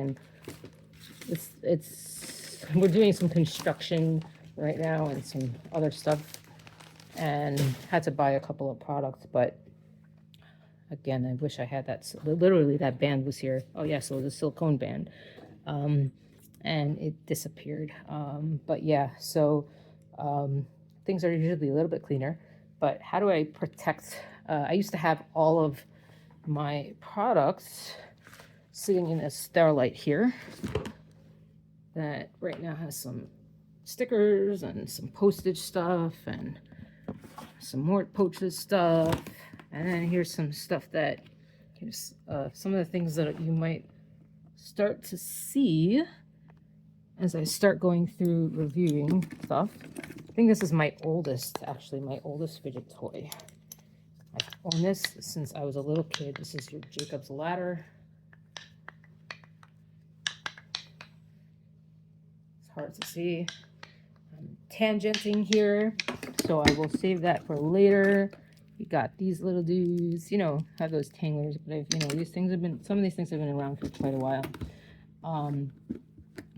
[SPEAKER 1] doing some construction right now and some other stuff, and had to buy a couple of products. But again, I wish I had that. Literally, that band was here. Oh yeah, so it was a silicone band, and it disappeared. But yeah, so things are usually a little bit cleaner. But how do I protect? I used to have all of my products sitting in a Starlight here that right now has some stickers and some postage stuff and some more postage stuff. And then here's some stuff that, here's some of the things that you might start to see as I start going through reviewing stuff. I think this is my oldest fidget toy. I've owned this since I was a little kid. This is your Jacob's Ladder. It's hard to see. I'm tangenting here, so I will save that for later. You got these little dudes, you know, have those tanglers, but I've, you know, some of these things have been around for quite a while.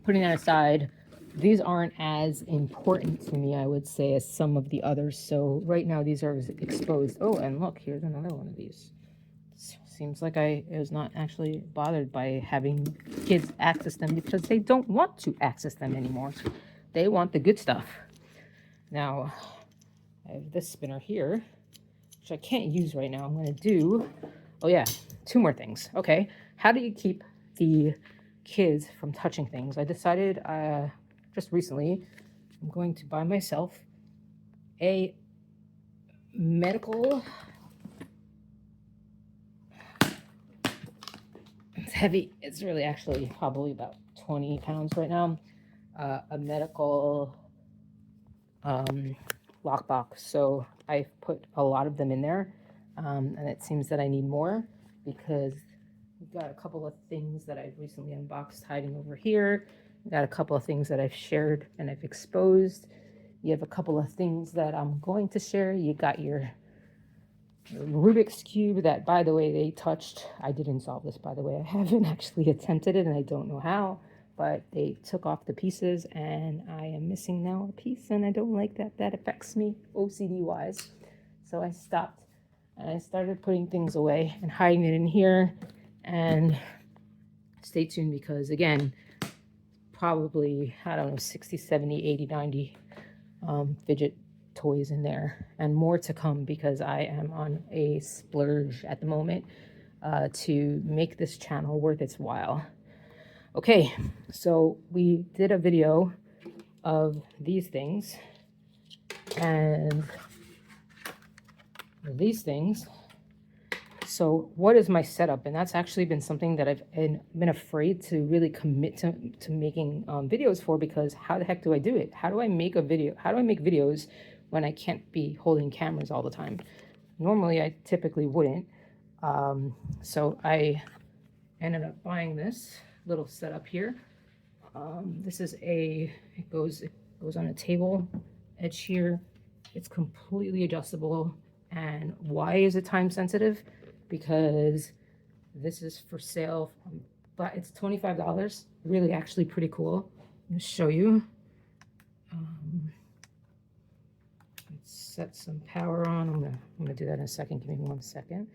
[SPEAKER 1] Putting that aside, these aren't as important to me, I would say, as some of the others. So right now these are exposed. Oh, and look, here's another one of these. Seems like I was not actually bothered by having kids access them because they don't want to access them anymore. They want the good stuff. Now, I have this spinner here, which I can't use right now. I'm going to do, oh yeah, 2 more things. Okay, how do you keep the kids from touching things? I decided just recently I'm going to buy myself a medical, it's heavy, it's really actually probably about 20 pounds right now, a medical lockbox. So I put a lot of them in there, and it seems that I need more because we've got a couple of things that I've recently unboxed hiding over here. We've got a couple of things that I've shared and I've exposed. You have a couple of things that I'm going to share. You got your Rubik's Cube that, by the way, they touched. I didn't solve this, by the way. I haven't actually attempted it and I don't know how, but they took off the pieces and I am missing now a piece and I don't like that. That affects me OCD wise. So I stopped and I started putting things away and hiding it in here. And stay tuned because, again, probably, I don't know, 60, 70, 80, 90 fidget toys in there, and more to come because I am on a splurge at the moment to make this channel worth its while. Okay, so we did a video of these things and these things. So what is my setup? And that's actually been something that I've been afraid to really commit to making videos for, because how the heck do I do it? How do I make a video? How do I make videos when I can't be holding cameras all the time? Normally, I typically wouldn't. So I ended up buying this little setup here. This is it goes on a table edge here. It's completely adjustable. And why is it time sensitive? Because this is for sale, but it's $25. Really, actually pretty cool. I'm gonna show you. Let's set some power on. I'm gonna do that in a second. Give me 1 second.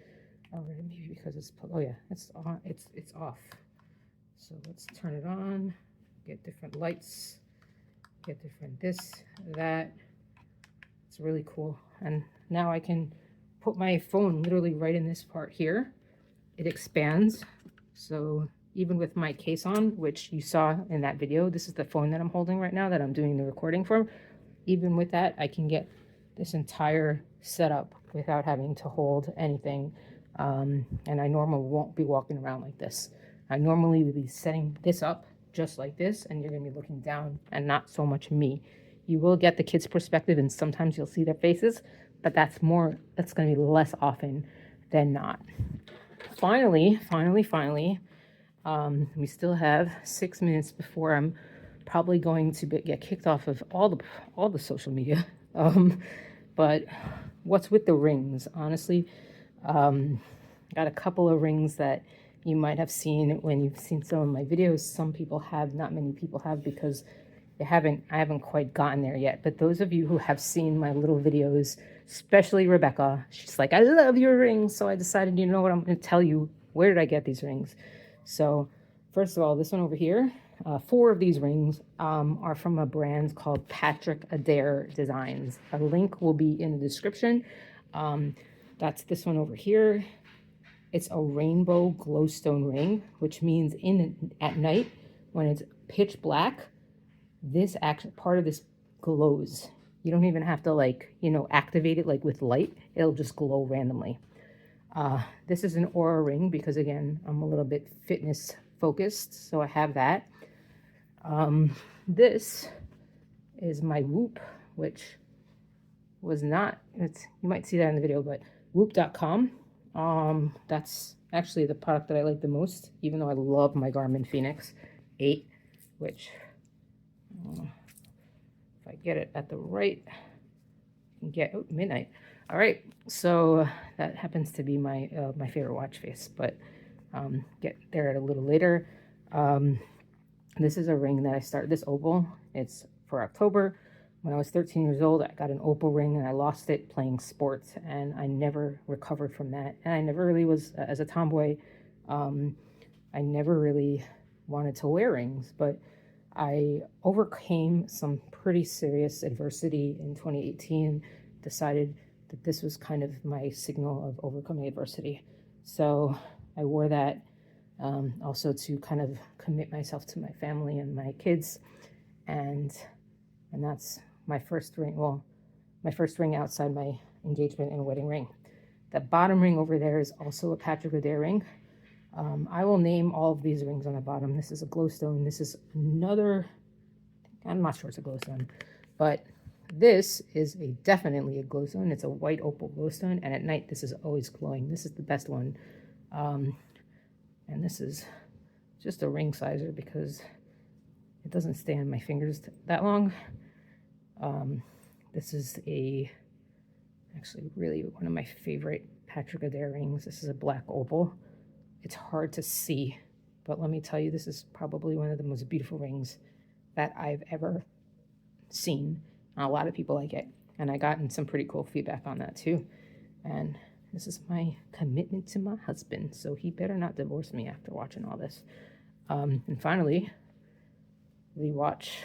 [SPEAKER 1] Or maybe because it's, oh yeah, it's on. It's off. So let's turn it on. Get different lights. Get different this, that. It's really cool. And now I can put my phone literally right in this part here. It expands. So even with my case on, which you saw in that video, this is the phone that I'm holding right now that I'm doing the recording from. Even with that, I can get this entire setup without having to hold anything. And I normally won't be walking around like this. I normally would be setting this up just like this, and you're gonna be looking down and not so much me. You will get the kids' perspective and sometimes you'll see their faces, but that's going to be less often than not. Finally, we still have 6 minutes before I'm probably going to get kicked off of all the social media. But what's with the rings? Honestly, got a couple of rings that you might have seen when you've seen some of my videos. Some people have, not many people have, because I haven't quite gotten there yet. But those of you who have seen my little videos, especially Rebecca, she's like, I love your rings. So I decided, you know what, I'm going to tell you, where did I get these rings? So first of all, this one over here, 4 of these rings are from a brand called Patrick Adair Designs. A link will be in the description. That's this one over here. It's a rainbow glowstone ring, which means at night when it's pitch black, this part of this glows. You don't even have to like, you know, activate it like with light. It'll just glow randomly. This is an aura ring because again, I'm a little bit fitness focused, so I have that. This is my Whoop, which was not, you might see that in the video, but whoop.com. That's actually the product that I like the most, even though I love my Garmin Phoenix 8, which if I get it at the right, I can get midnight. All right, so that happens to be my my favorite watch face, but get there at a little later. This is a ring that I started, this opal. It's for October. When I was 13 years old, I got an opal ring and I lost it playing sports, and I never recovered from that. And I never really was, as a tomboy, I never really wanted to wear rings, but I overcame some pretty serious adversity in 2018, decided that this was kind of my signal of overcoming adversity. So I wore that also to kind of commit myself to my family and my kids. And that's my first ring, well, my first ring outside my engagement and wedding ring. The bottom ring over there is also a Patrick O'Dare ring. I will name all of these rings on the bottom. This is a glowstone. This is another, I'm not sure it's a glowstone, but this is definitely a glowstone. It's a white opal glowstone, and at night this is always glowing. This is the best one. And this is just a ring sizer because it doesn't stay on my fingers that long. This is actually really one of my favorite Patrick O'Dare rings. This is a black opal. It's hard to see, but let me tell you, this is probably one of the most beautiful rings that I've ever seen. A lot of people like it, and I gotten some pretty cool feedback on that too. And this is my commitment to my husband, so he better not divorce me after watching all this. And finally, we watch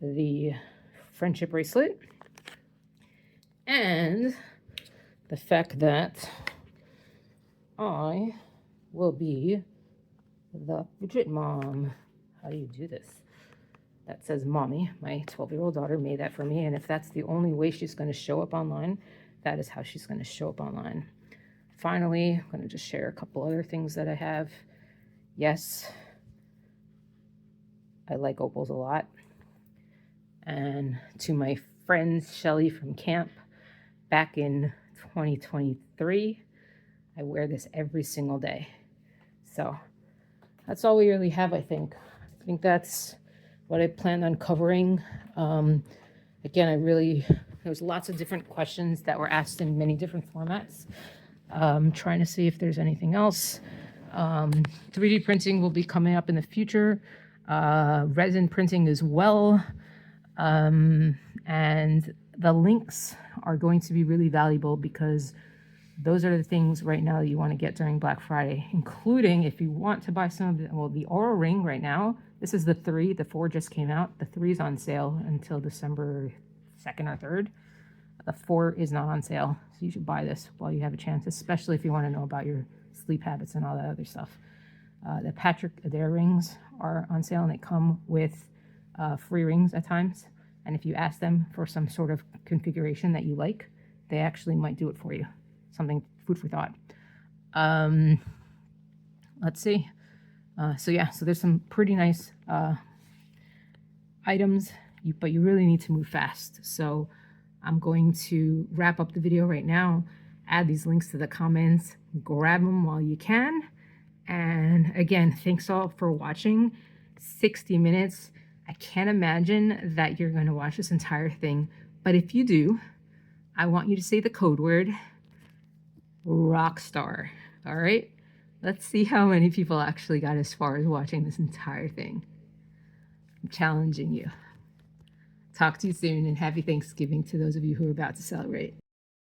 [SPEAKER 1] the friendship bracelet and the fact that I will be the Fidget Mom. How do you do this? That says mommy. My 12-year-old daughter made that for me, and if that's the only way she's going to show up online, that is how she's going to show up online. Finally, I'm going to just share a couple other things that I have. Yes, I like opals a lot. And to my friend Shelly from camp back in 2023, I wear this every single day. So that's all we really have, I think. I think that's what I planned on covering. Again, there was lots of different questions that were asked in many different formats. Trying to see if there's anything else. 3D printing will be coming up in the future. Resin printing as well. And the links are going to be really valuable because those are the things right now that you want to get during Black Friday, including if you want to buy some of the, well, the Aura ring right now. This is the 3, the 4 just came out. The 3 is on sale until December 2nd or 3rd. The 4 is not on sale, so you should buy this while you have a chance, especially if you want to know about your sleep habits and all that other stuff. The Patrick O'Dare rings are on sale, and they come with free rings at times. And if you ask them for some sort of configuration that you like, they actually might do it for you. Something, food for thought. Let's see. So there's some pretty nice items, but you really need to move fast. So I'm going to wrap up the video right now, add these links to the comments, grab them while you can. And again, thanks all for watching. 60 minutes. I can't imagine that you're going to watch this entire thing, but if you do, I want you to say the code word, Rockstar. All right? Let's see how many people actually got as far as watching this entire thing. I'm challenging you. Talk to you soon, and happy Thanksgiving to those of you who are about to celebrate.